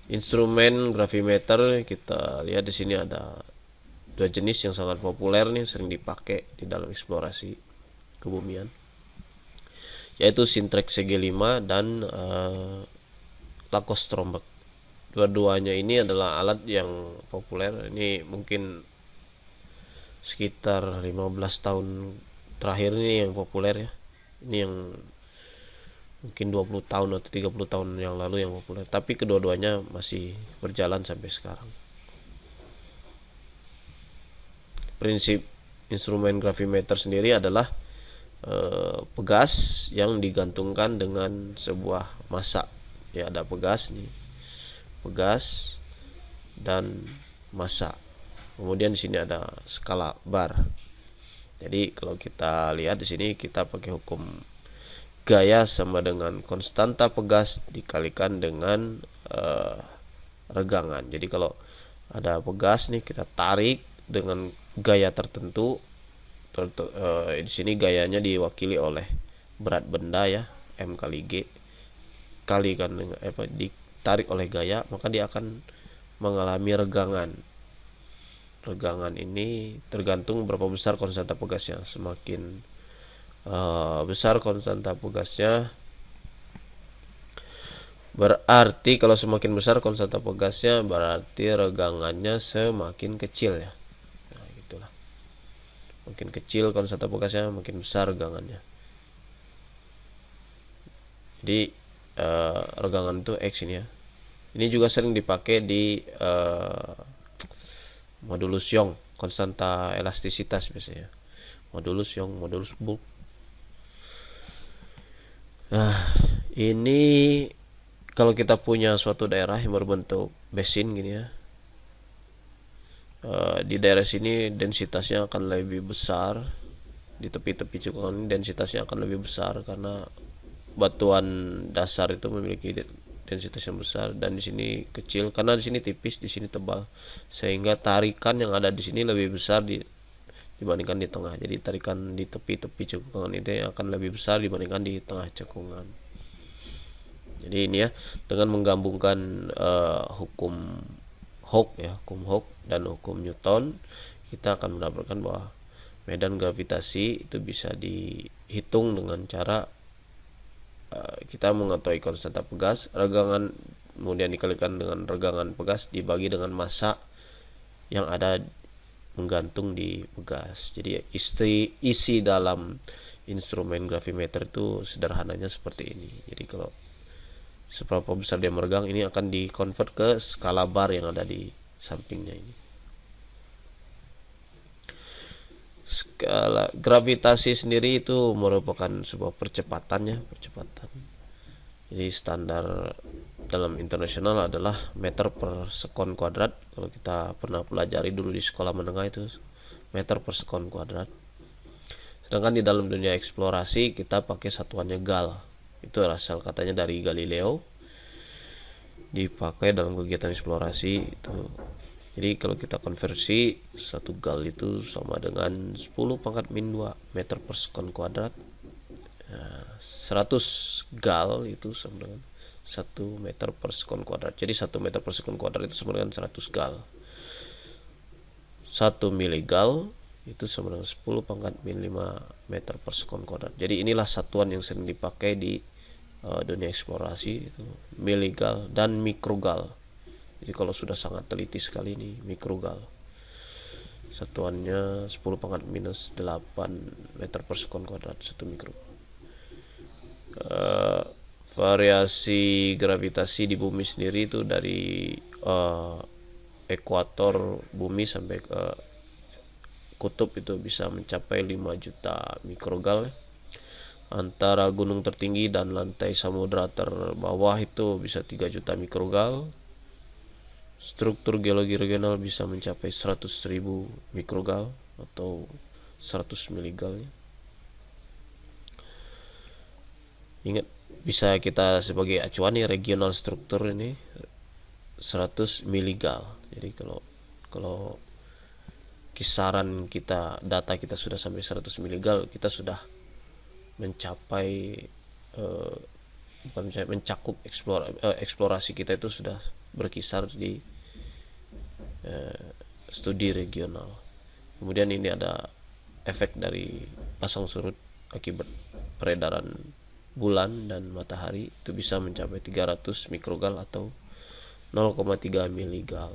Instrumen gravimeter kita lihat di sini ada dua jenis yang sangat populer nih, sering dipakai di dalam eksplorasi kebumian, yaitu Sintrex CG5 dan Lacoste Stromberg. Dua-duanya ini adalah alat yang populer. Ini mungkin sekitar 15 tahun terakhir ini yang populer ya. Ini yang mungkin 20 tahun atau 30 tahun yang lalu yang populer, tapi kedua-duanya masih berjalan sampai sekarang. Prinsip instrumen gravimeter sendiri adalah pegas yang digantungkan dengan sebuah massa. Ya, ada pegas nih, pegas dan massa. Kemudian di sini ada skala bar. Jadi kalau kita lihat di sini kita pakai hukum gaya sama dengan konstanta pegas dikalikan dengan regangan. Jadi kalau ada pegas nih, kita tarik dengan gaya tertentu. Di sini gayanya diwakili oleh berat benda ya, M kali G, kalikan dengan ditarik oleh gaya, maka dia akan mengalami regangan. Regangan ini tergantung berapa besar konstanta pegasnya. Semakin besar konstanta pegasnya, berarti kalau semakin besar konstanta pegasnya berarti regangannya semakin kecil ya. Nah, gitulah. Makin kecil konstanta pegasnya, makin besar regangannya. Jadi regangan itu X ini ya. Ini juga sering dipakai di modulus Young, konstanta elastisitas biasanya. Modulus Young, modulus Bulk. Nah, ini kalau kita punya suatu daerah yang berbentuk basin gini ya, di daerah sini densitasnya akan lebih besar. Di tepi-tepi cekungan ini densitasnya akan lebih besar karena batuan dasar itu memiliki densitas yang besar, dan di sini kecil karena di sini tipis, di sini tebal, sehingga tarikan yang ada di sini lebih besar dibandingkan di tengah. Jadi tarikan di tepi-tepi cekungan itu akan lebih besar dibandingkan di tengah cekungan. Jadi ini ya, dengan menggabungkan hukum Hooke ya, hukum Hooke dan hukum Newton, kita akan mendapatkan bahwa medan gravitasi itu bisa dihitung dengan cara kita mengetahui konstanta pegas, regangan kemudian dikalikan dengan regangan pegas dibagi dengan massa yang ada menggantung di pegas. Jadi isi dalam instrumen gravimeter itu sederhananya seperti ini. Jadi kalau seberapa besar dia meregang, ini akan dikonvert ke skala bar yang ada di sampingnya ini. Skala gravitasi sendiri itu merupakan sebuah percepatan. Jadi standar dalam internasional adalah meter per sekon kuadrat. Kalau kita pernah pelajari dulu di sekolah menengah itu meter per sekon kuadrat. Sedangkan di dalam dunia eksplorasi kita pakai satuannya gal. Itu asal katanya dari Galileo, dipakai dalam kegiatan eksplorasi itu. Jadi kalau kita konversi, 1 gal itu sama dengan 10 pangkat min 2 meter per sekon kuadrat. 100 gal itu sama dengan 1 meter per sekon kuadrat. Jadi 1 meter per sekon kuadrat itu sama dengan 100 gal. 1 miligal itu sama dengan 10 pangkat min 5 meter per sekon kuadrat. Jadi inilah satuan yang sering dipakai di dunia eksplorasi, itu miligal dan mikrogal. Jadi kalau sudah sangat teliti sekali ini mikrogal, satuannya 10 pangkat minus 8 meter per sekon kuadrat 1 mikro. Variasi gravitasi di bumi sendiri itu dari ekuator bumi sampai ke kutub itu bisa mencapai 5 juta mikrogal. Antara gunung tertinggi dan lantai samudra terbawah itu bisa 3 juta mikrogal. Struktur geologi regional bisa mencapai 100.000 mikrogal atau 100 miligal. Ingat, bisa kita sebagai acuan nih, regional struktur ini 100 miligal. Jadi kalau kisaran kita, data kita sudah sampai 100 miligal, kita sudah mencapai mencakup eksplorasi kita itu sudah berkisar di studi regional. Kemudian ini ada efek dari pasang surut akibat peredaran bulan dan matahari, itu bisa mencapai 300 mikrogal atau 0,3 miligal.